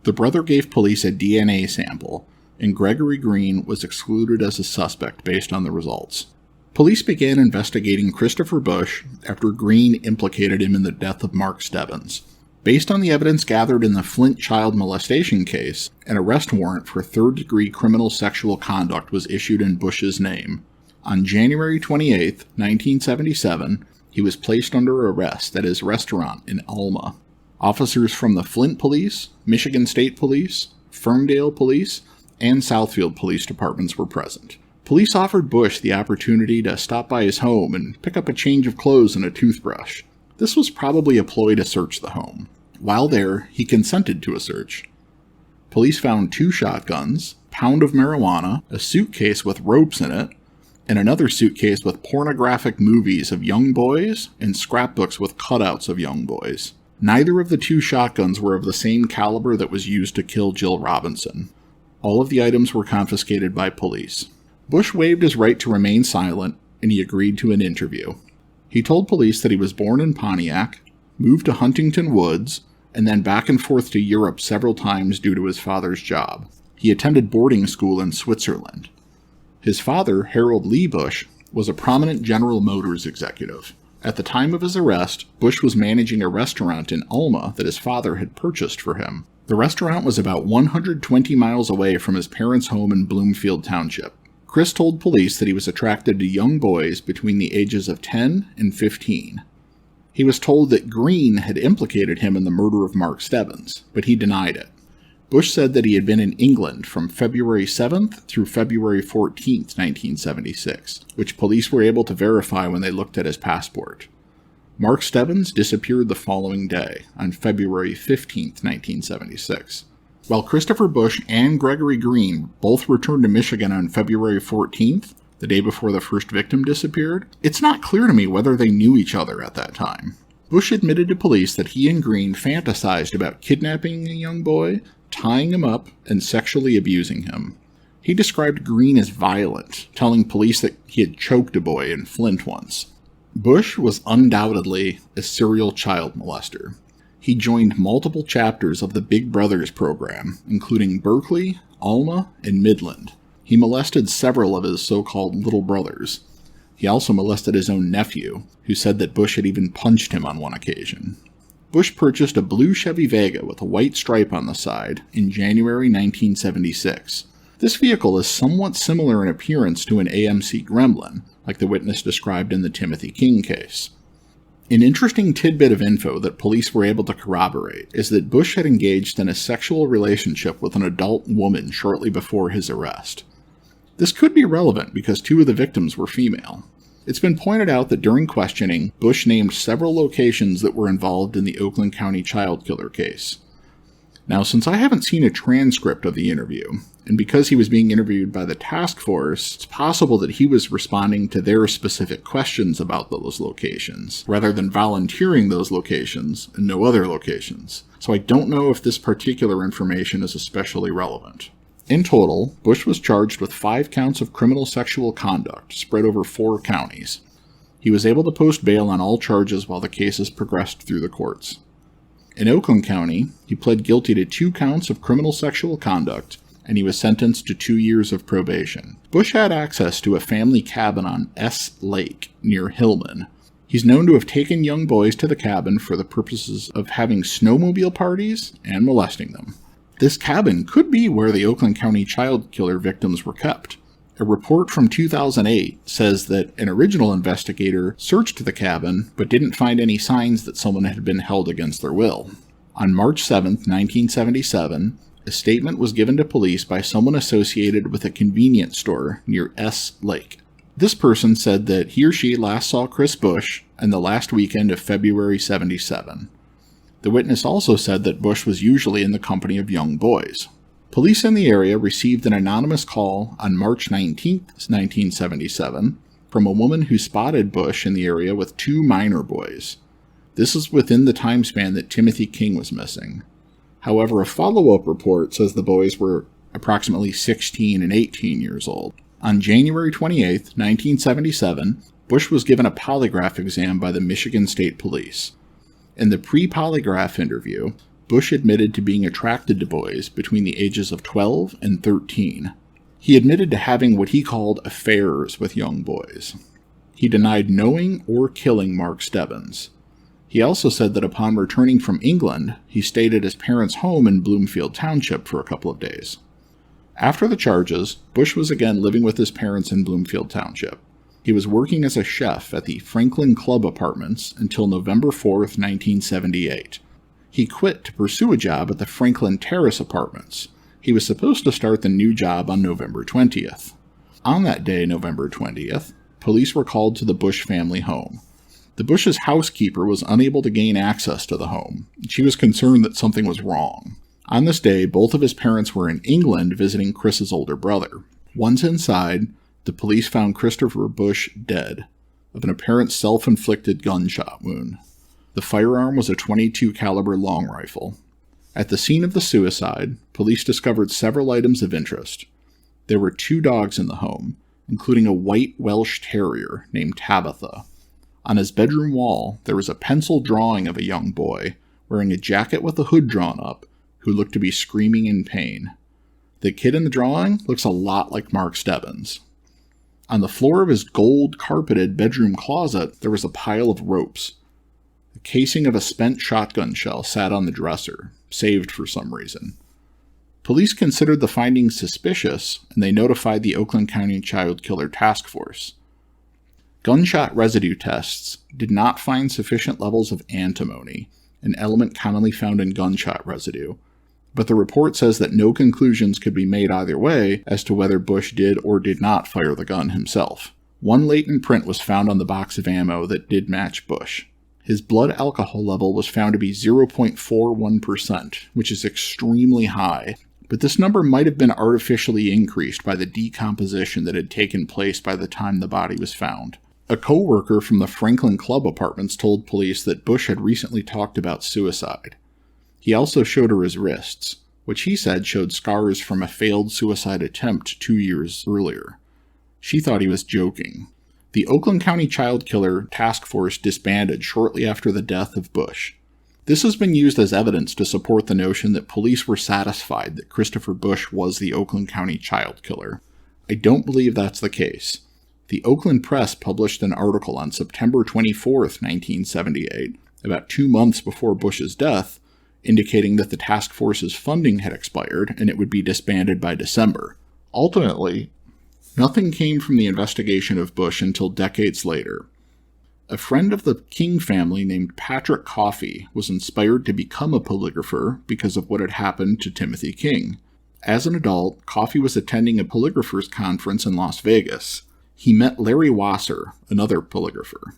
The brother gave police a DNA sample, and Gregory Green was excluded as a suspect based on the results. Police began investigating Christopher Bush after Green implicated him in the death of Mark Stebbins. Based on the evidence gathered in the Flint child molestation case, an arrest warrant for third-degree criminal sexual conduct was issued in Bush's name. On January 28, 1977, he was placed under arrest at his restaurant in Alma. Officers from the Flint Police, Michigan State Police, Ferndale Police, and Southfield Police Departments were present. Police offered Bush the opportunity to stop by his home and pick up a change of clothes and a toothbrush. This was probably a ploy to search the home. While there, he consented to a search. Police found 2 shotguns, a pound of marijuana, a suitcase with ropes in it, and another suitcase with pornographic movies of young boys and scrapbooks with cutouts of young boys. Neither of the 2 shotguns were of the same caliber that was used to kill Jill Robinson. All of the items were confiscated by police. Bush waived his right to remain silent, and he agreed to an interview. He told police that he was born in Pontiac, moved to Huntington Woods, and then back and forth to Europe several times due to his father's job. He attended boarding school in Switzerland. His father, Harold Lee Bush, was a prominent General Motors executive. At the time of his arrest, Bush was managing a restaurant in Alma that his father had purchased for him. The restaurant was about 120 miles away from his parents' home in Bloomfield Township. Chris told police that he was attracted to young boys between the ages of 10 and 15. He was told that Green had implicated him in the murder of Mark Stebbins, but he denied it. Bush said that he had been in England from February 7th through February 14th, 1976, which police were able to verify when they looked at his passport. Mark Stebbins disappeared the following day, on February 15th, 1976. While Christopher Bush and Gregory Green both returned to Michigan on February 14th, the day before the first victim disappeared, it's not clear to me whether they knew each other at that time. Bush admitted to police that he and Green fantasized about kidnapping a young boy, tying him up, and sexually abusing him. He described Green as violent, telling police that he had choked a boy in Flint once. Bush was undoubtedly a serial child molester. He joined multiple chapters of the Big Brothers program, including Berkeley, Alma, and Midland. He molested several of his so-called little brothers. He also molested his own nephew, who said that Bush had even punched him on one occasion. Bush purchased a blue Chevy Vega with a white stripe on the side in January 1976. This vehicle is somewhat similar in appearance to an AMC Gremlin, like the witness described in the Timothy King case. An interesting tidbit of info that police were able to corroborate is that Bush had engaged in a sexual relationship with an adult woman shortly before his arrest. This could be relevant because 2 of the victims were female. It's been pointed out that during questioning, Bush named several locations that were involved in the Oakland County child killer case. Now, since I haven't seen a transcript of the interview, and because he was being interviewed by the task force, it's possible that he was responding to their specific questions about those locations, rather than volunteering those locations and no other locations. So I don't know if this particular information is especially relevant. In total, Bush was charged with 5 counts of criminal sexual conduct spread over 4 counties. He was able to post bail on all charges while the cases progressed through the courts. In Oakland County, he pled guilty to 2 counts of criminal sexual conduct, and he was sentenced to 2 years of probation. Bush had access to a family cabin on S Lake, near Hillman. He's known to have taken young boys to the cabin for the purposes of having snowmobile parties and molesting them. This cabin could be where the Oakland County child killer victims were kept. A report from 2008 says that an original investigator searched the cabin but didn't find any signs that someone had been held against their will. On March 7, 1977, a statement was given to police by someone associated with a convenience store near S Lake. This person said that he or she last saw Chris Bush and the last weekend of February 77. The witness also said that Bush was usually in the company of young boys. Police in the area received an anonymous call on March 19, 1977, from a woman who spotted Bush in the area with 2 minor boys. This is within the time span that Timothy King was missing. However, a follow-up report says the boys were approximately 16 and 18 years old. On January 28, 1977, Bush was given a polygraph exam by the Michigan State Police. In the pre-polygraph interview, Bush admitted to being attracted to boys between the ages of 12 and 13. He admitted to having what he called affairs with young boys. He denied knowing or killing Mark Stebbins. He also said that upon returning from England, he stayed at his parents' home in Bloomfield Township for a couple of days. After the charges, Bush was again living with his parents in Bloomfield Township. He was working as a chef at the Franklin Club Apartments until November 4, 1978. He quit to pursue a job at the Franklin Terrace Apartments. He was supposed to start the new job on November 20th. On that day, November 20th, police were called to the Bush family home. The Bush's housekeeper was unable to gain access to the home. She was concerned that something was wrong. On this day, both of his parents were in England visiting Chris's older brother. Once inside, the police found Christopher Bush dead of an apparent self-inflicted gunshot wound. The firearm was a .22 caliber long rifle. At the scene of the suicide, police discovered several items of interest. There were 2 dogs in the home, including a white Welsh Terrier named Tabitha. On his bedroom wall, there was a pencil drawing of a young boy wearing a jacket with the hood drawn up who looked to be screaming in pain. The kid in the drawing looks a lot like Mark Stebbins. On the floor of his gold-carpeted bedroom closet, there was a pile of ropes. The casing of a spent shotgun shell sat on the dresser, saved for some reason. Police considered the findings suspicious, and they notified the Oakland County Child Killer Task Force. Gunshot residue tests did not find sufficient levels of antimony, an element commonly found in gunshot residue, but the report says that no conclusions could be made either way as to whether Bush did or did not fire the gun himself. One latent print was found on the box of ammo that did match Bush. His blood alcohol level was found to be 0.41%, which is extremely high, but this number might have been artificially increased by the decomposition that had taken place by the time the body was found. A co-worker from the Franklin Club Apartments told police that Bush had recently talked about suicide. He also showed her his wrists, which he said showed scars from a failed suicide attempt 2 years earlier. She thought he was joking. The Oakland County Child Killer Task Force disbanded shortly after the death of Bush. This has been used as evidence to support the notion that police were satisfied that Christopher Bush was the Oakland County child killer. I don't believe that's the case. The Oakland Press published an article on September 24, 1978, about 2 months before Bush's death, indicating that the task force's funding had expired and it would be disbanded by December. Ultimately, nothing came from the investigation of Bush until decades later. A friend of the King family named Patrick Coffey was inspired to become a polygrapher because of what had happened to Timothy King. As an adult, Coffey was attending a polygraphers conference in Las Vegas. He met Larry Wasser, another polygrapher.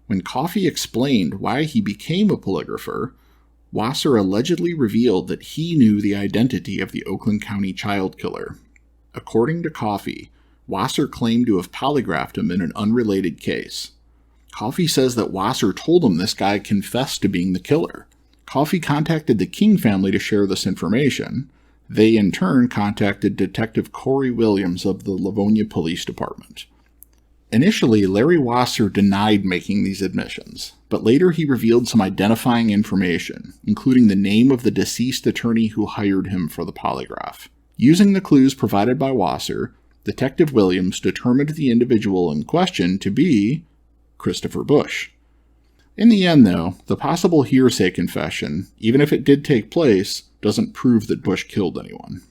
When Coffey explained why he became a polygrapher, Wasser allegedly revealed that he knew the identity of the Oakland County child killer. According to Coffey, Wasser claimed to have polygraphed him in an unrelated case. Coffey says that Wasser told him this guy confessed to being the killer. Coffey contacted the King family to share this information. They, in turn, contacted Detective Corey Williams of the Livonia Police Department. Initially, Larry Wasser denied making these admissions, but later he revealed some identifying information, including the name of the deceased attorney who hired him for the polygraph. Using the clues provided by Wasser, Detective Williams determined the individual in question to be Christopher Bush. In the end, though, the possible hearsay confession, even if it did take place, doesn't prove that Bush killed anyone.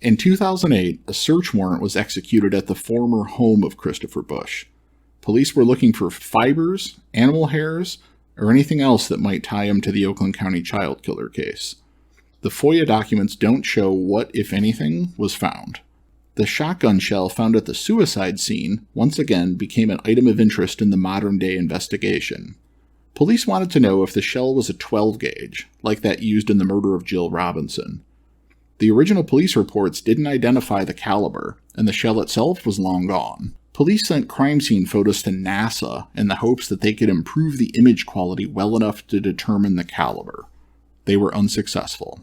In 2008, a search warrant was executed at the former home of Christopher Bush. Police were looking for fibers, animal hairs, or anything else that might tie him to the Oakland County child killer case. The FOIA documents don't show what, if anything, was found. The shotgun shell found at the suicide scene once again became an item of interest in the modern-day investigation. Police wanted to know if the shell was a 12-gauge, like that used in the murder of Jill Robinson. The original police reports didn't identify the caliber, and the shell itself was long gone. Police sent crime scene photos to NASA in the hopes that they could improve the image quality well enough to determine the caliber. They were unsuccessful.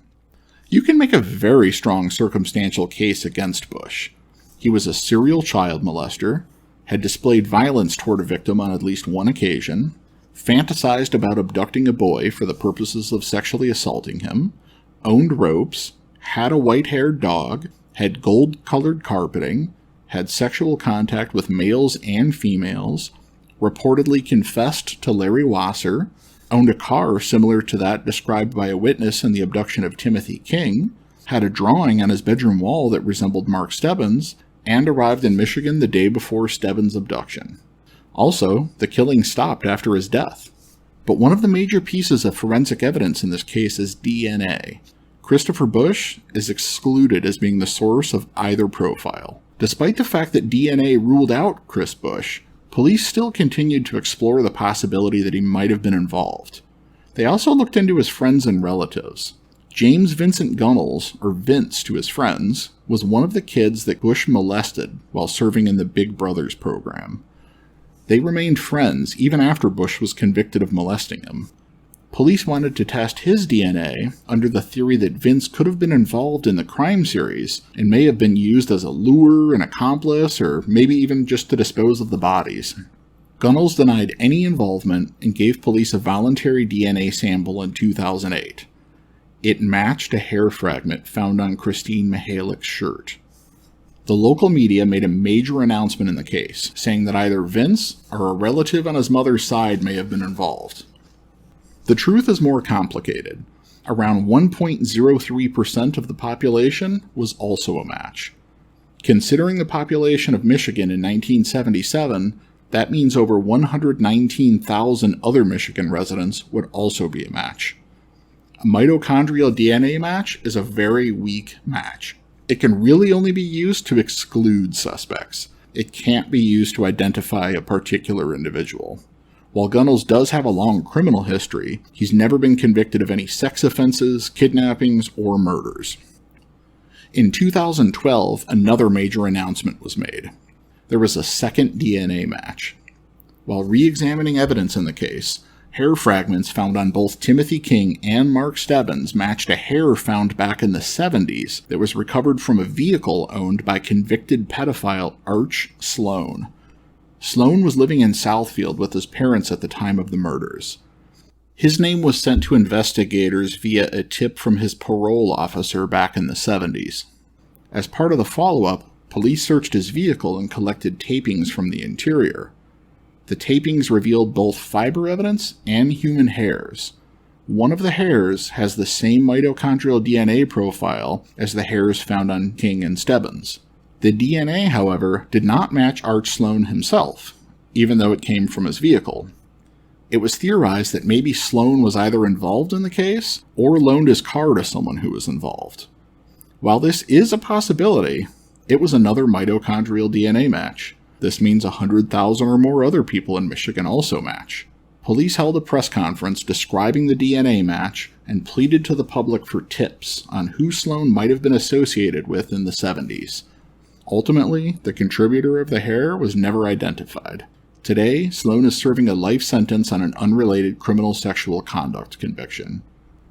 You can make a very strong circumstantial case against Bush. He was a serial child molester, had displayed violence toward a victim on at least one occasion, fantasized about abducting a boy for the purposes of sexually assaulting him, owned ropes, had a white-haired dog, had gold-colored carpeting, had sexual contact with males and females, reportedly confessed to Larry Wasser, owned a car similar to that described by a witness in the abduction of Timothy King, had a drawing on his bedroom wall that resembled Mark Stebbins, and arrived in Michigan the day before Stebbins' abduction. Also, the killing stopped after his death. But one of the major pieces of forensic evidence in this case is DNA. Christopher Bush is excluded as being the source of either profile. Despite the fact that DNA ruled out Chris Bush, police still continued to explore the possibility that he might have been involved. They also looked into his friends and relatives. James Vincent Gunnels, or Vince to his friends, was one of the kids that Bush molested while serving in the Big Brothers program. They remained friends even after Bush was convicted of molesting him. Police wanted to test his DNA under the theory that Vince could have been involved in the crime series and may have been used as a lure, an accomplice, or maybe even just to dispose of the bodies. Gunnels denied any involvement and gave police a voluntary DNA sample in 2008. It matched a hair fragment found on Christine Mihalik's shirt. The local media made a major announcement in the case, saying that either Vince or a relative on his mother's side may have been involved. The truth is more complicated. Around 1.03% of the population was also a match. Considering the population of Michigan in 1977, that means over 119,000 other Michigan residents would also be a match. A mitochondrial DNA match is a very weak match. It can really only be used to exclude suspects. It can't be used to identify a particular individual. While Gunnels does have a long criminal history, he's never been convicted of any sex offenses, kidnappings, or murders. In 2012, another major announcement was made. There was a second DNA match. While re-examining evidence in the case, hair fragments found on both Timothy King and Mark Stebbins matched a hair found back in the 70s that was recovered from a vehicle owned by convicted pedophile Arch Sloan. Sloan was living in Southfield with his parents at the time of the murders. His name was sent to investigators via a tip from his parole officer back in the 70s. As part of the follow-up, police searched his vehicle and collected tapings from the interior. The tapings revealed both fiber evidence and human hairs. One of the hairs has the same mitochondrial DNA profile as the hairs found on King and Stebbins. The DNA, however, did not match Arch Sloan himself, even though it came from his vehicle. It was theorized that maybe Sloan was either involved in the case or loaned his car to someone who was involved. While this is a possibility, it was another mitochondrial DNA match. This means 100,000 or more other people in Michigan also match. Police held a press conference describing the DNA match and pleaded to the public for tips on who Sloan might have been associated with in the 70s. Ultimately, the contributor of the hair was never identified. Today, Sloan is serving a life sentence on an unrelated criminal sexual conduct conviction.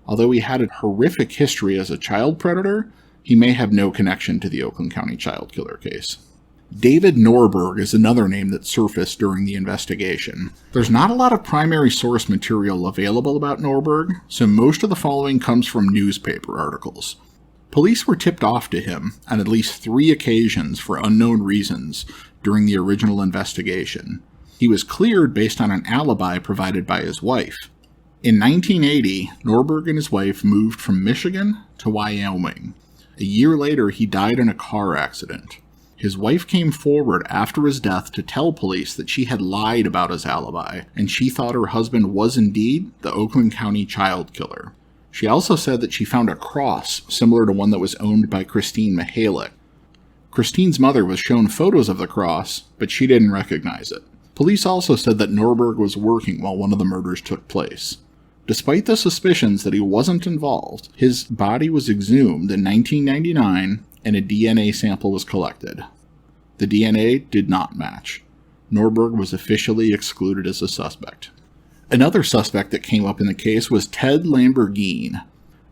Although he had a horrific history as a child predator, he may have no connection to the Oakland County child killer case. David Norberg is another name that surfaced during the investigation. There's not a lot of primary source material available about Norberg, so most of the following comes from newspaper articles. Police were tipped off to him on at least 3 occasions for unknown reasons during the original investigation. He was cleared based on an alibi provided by his wife. In 1980, Norberg and his wife moved from Michigan to Wyoming. A year later, he died in a car accident. His wife came forward after his death to tell police that she had lied about his alibi, and she thought her husband was indeed the Oakland County child killer. She also said that she found a cross similar to one that was owned by Christine Mihalik. Christine's mother was shown photos of the cross, but she didn't recognize it. Police also said that Norberg was working while one of the murders took place. Despite the suspicions that he wasn't involved, his body was exhumed in 1999 and a DNA sample was collected. The DNA did not match. Norberg was officially excluded as a suspect. Another suspect that came up in the case was Ted Lamborghini.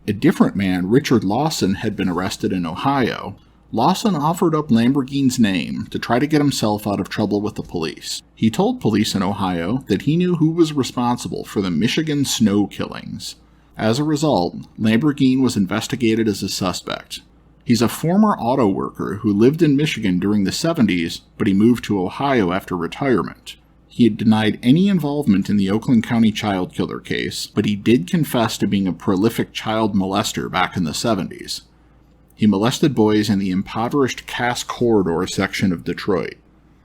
A different man, Richard Lawson, had been arrested in Ohio. Lawson offered up Lamborghini's name to try to get himself out of trouble with the police. He told police in Ohio that he knew who was responsible for the Michigan snow killings. As a result, Lamborghini was investigated as a suspect. He's a former auto worker who lived in Michigan during the 70s, but he moved to Ohio after retirement. He had denied any involvement in the Oakland County child killer case, but he did confess to being a prolific child molester back in the 70s. He molested boys in the impoverished Cass Corridor section of Detroit.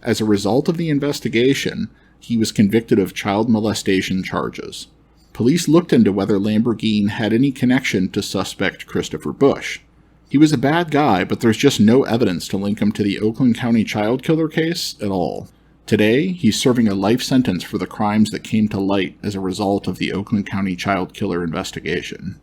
As a result of the investigation, he was convicted of child molestation charges. Police looked into whether Lamborghini had any connection to suspect Christopher Bush. He was a bad guy, but there's just no evidence to link him to the Oakland County child killer case at all. Today, he's serving a life sentence for the crimes that came to light as a result of the Oakland County child killer investigation.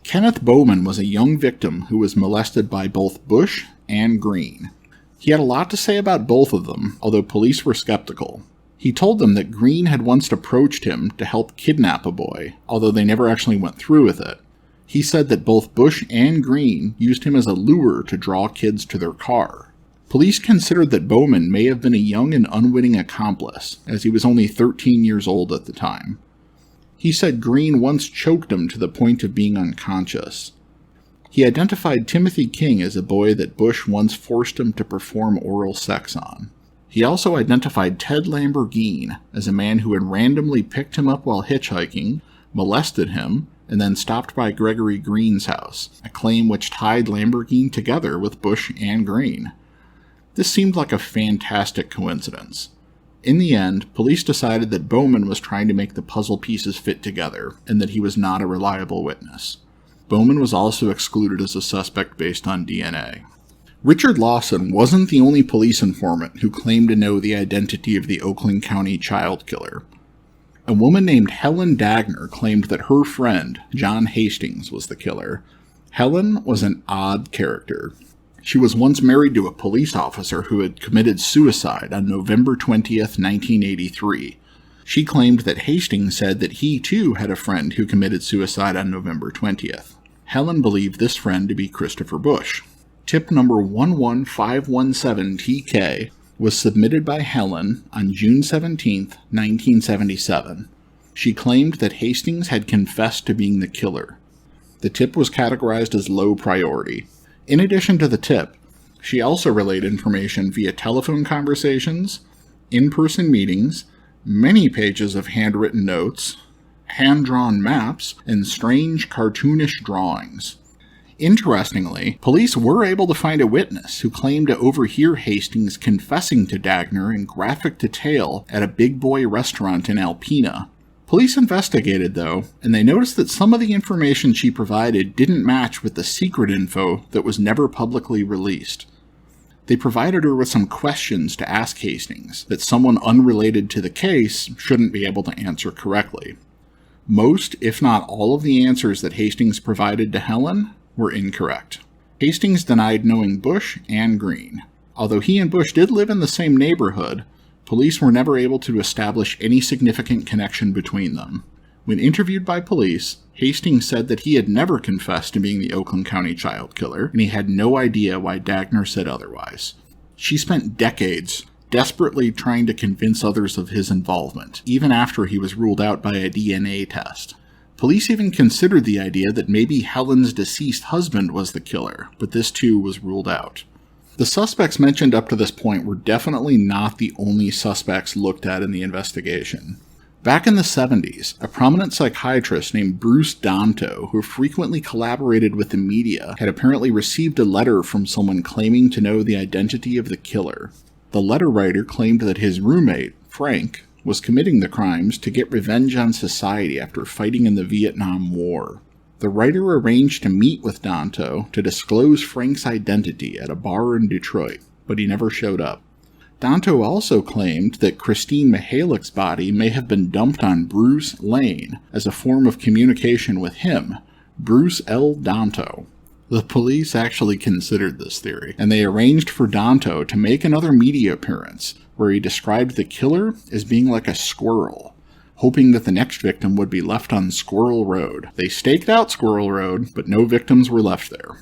Kenneth Bowman was a young victim who was molested by both Bush and Green. He had a lot to say about both of them, although police were skeptical. He told them that Green had once approached him to help kidnap a boy, although they never actually went through with it. He said that both Bush and Green used him as a lure to draw kids to their car. Police considered that Bowman may have been a young and unwitting accomplice, as he was only 13 years old at the time. He said Green once choked him to the point of being unconscious. He identified Timothy King as a boy that Bush once forced him to perform oral sex on. He also identified Ted Lamborghini as a man who had randomly picked him up while hitchhiking, molested him, and then stopped by Gregory Green's house, a claim which tied Lamborghini together with Bush and Green. This seemed like a fantastic coincidence. In the end, police decided that Bowman was trying to make the puzzle pieces fit together, and that he was not a reliable witness. Bowman was also excluded as a suspect based on DNA. Richard Lawson wasn't the only police informant who claimed to know the identity of the Oakland County child killer. A woman named Helen Dagner claimed that her friend, John Hastings, was the killer. Helen was an odd character. She was once married to a police officer who had committed suicide on November 20th, 1983. She claimed that Hastings said that he too had a friend who committed suicide on November 20th. Helen believed this friend to be Christopher Bush. Tip number 11517TK was submitted by Helen on June 17, 1977. She claimed that Hastings had confessed to being the killer. The tip was categorized as low priority. In addition to the tip, she also relayed information via telephone conversations, in-person meetings, many pages of handwritten notes, hand-drawn maps, and strange cartoonish drawings. Interestingly, police were able to find a witness who claimed to overhear Hastings confessing to Dagner in graphic detail at a Big Boy restaurant in Alpena. Police investigated, though, and they noticed that some of the information she provided didn't match with the secret info that was never publicly released. They provided her with some questions to ask Hastings that someone unrelated to the case shouldn't be able to answer correctly. Most, if not all, of the answers that Hastings provided to Helen were incorrect. Hastings denied knowing Bush and Green. Although he and Bush did live in the same neighborhood, police were never able to establish any significant connection between them. When interviewed by police, Hastings said that he had never confessed to being the Oakland County child killer, and he had no idea why Dagner said otherwise. She spent decades desperately trying to convince others of his involvement, even after he was ruled out by a DNA test. Police even considered the idea that maybe Helen's deceased husband was the killer, but this too was ruled out. The suspects mentioned up to this point were definitely not the only suspects looked at in the investigation. Back in the 70s, a prominent psychiatrist named Bruce Danto, who frequently collaborated with the media, had apparently received a letter from someone claiming to know the identity of the killer. The letter writer claimed that his roommate, Frank, was committing the crimes to get revenge on society after fighting in the Vietnam War. The writer arranged to meet with Danto to disclose Frank's identity at a bar in Detroit. but he never showed up. Danto also claimed that Christine Mihalik's body may have been dumped on Bruce Lane as a form of communication with him, Bruce L. Danto. The police actually considered this theory, and they arranged for Danto to make another media appearance where he described the killer as being like a squirrel, hoping that the next victim would be left on Squirrel Road. They staked out Squirrel Road, but no victims were left there.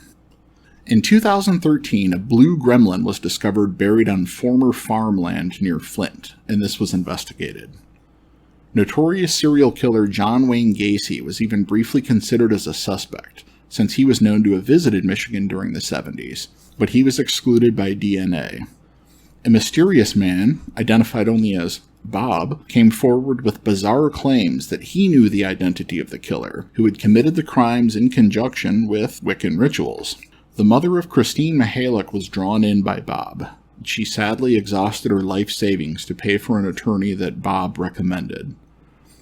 In 2013, a blue gremlin was discovered buried on former farmland near Flint, and this was investigated. Notorious serial killer John Wayne Gacy was even briefly considered as a suspect, since he was known to have visited Michigan during the 70s, but he was excluded by DNA. A mysterious man, identified only as Bob, came forward with bizarre claims that he knew the identity of the killer, who had committed the crimes in conjunction with Wiccan rituals. The mother of Christine Mihalik was drawn in by Bob. She sadly exhausted her life savings to pay for an attorney that Bob recommended.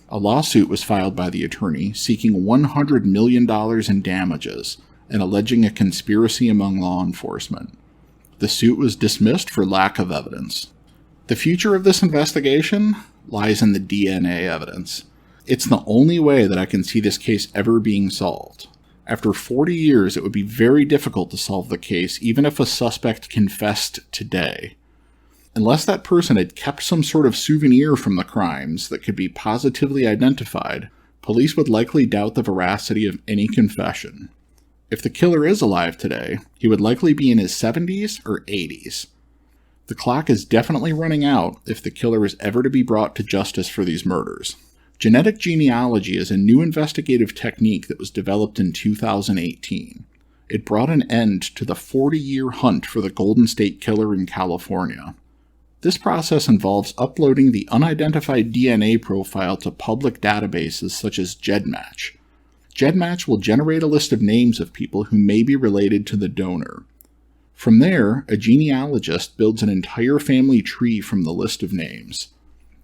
A lawsuit was filed by the attorney seeking $100 million in damages and alleging a conspiracy among law enforcement. The suit was dismissed for lack of evidence. The future of this investigation lies in the DNA evidence. It's the only way that I can see this case ever being solved. After 40 years, it would be very difficult to solve the case, even if a suspect confessed today. Unless that person had kept some sort of souvenir from the crimes that could be positively identified, police would likely doubt the veracity of any confession. If the killer is alive today, he would likely be in his 70s or 80s. The clock is definitely running out if the killer is ever to be brought to justice for these murders. Genetic genealogy is a new investigative technique that was developed in 2018. It brought an end to the 40-year hunt for the Golden State Killer in California. This process involves uploading the unidentified DNA profile to public databases such as GEDmatch. GEDmatch will generate a list of names of people who may be related to the donor. From there, a genealogist builds an entire family tree from the list of names.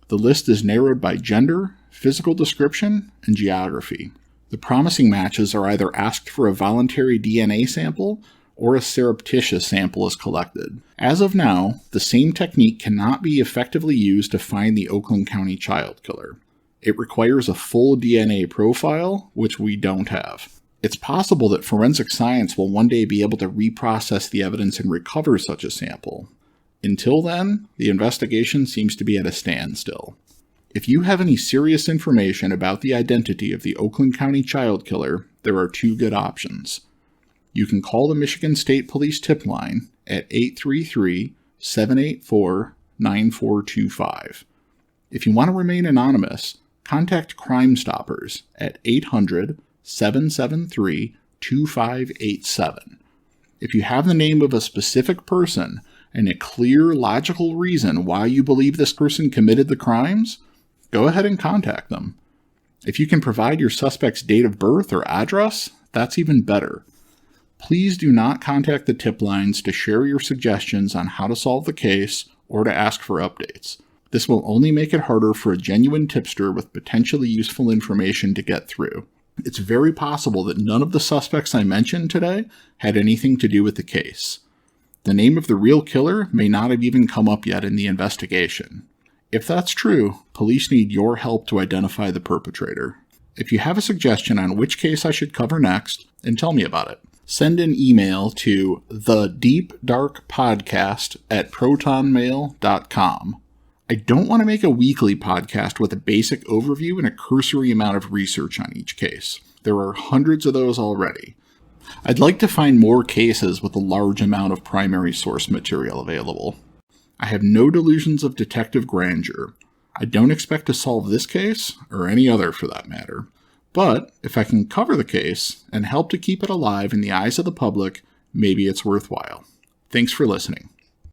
The list is narrowed by gender, physical description, and geography. The promising matches are either asked for a voluntary DNA sample or a surreptitious sample is collected. As of now, the same technique cannot be effectively used to find the Oakland County child killer. It requires a full DNA profile, which we don't have. It's possible that forensic science will one day be able to reprocess the evidence and recover such a sample. Until then, the investigation seems to be at a standstill. If you have any serious information about the identity of the Oakland County child killer, there are two good options. You can call the Michigan State Police tip line at 833-784-9425. If you want to remain anonymous, contact Crime Stoppers at 800-773-2587. If you have the name of a specific person and a clear, logical reason why you believe this person committed the crimes, go ahead and contact them. If you can provide your suspect's date of birth or address, that's even better. Please do not contact the tip lines to share your suggestions on how to solve the case or to ask for updates. This will only make it harder for a genuine tipster with potentially useful information to get through. It's very possible that none of the suspects I mentioned today had anything to do with the case. The name of the real killer may not have even come up yet in the investigation. If that's true, police need your help to identify the perpetrator. If you have a suggestion on which case I should cover next, then tell me about it. Send an email to thedeepdarkpodcast@protonmail.com. I don't want to make a weekly podcast with a basic overview and a cursory amount of research on each case. There are hundreds of those already. I'd like to find more cases with a large amount of primary source material available. I have no delusions of detective grandeur. I don't expect to solve this case, or any other for that matter. But if I can cover the case and help to keep it alive in the eyes of the public, maybe it's worthwhile. Thanks for listening.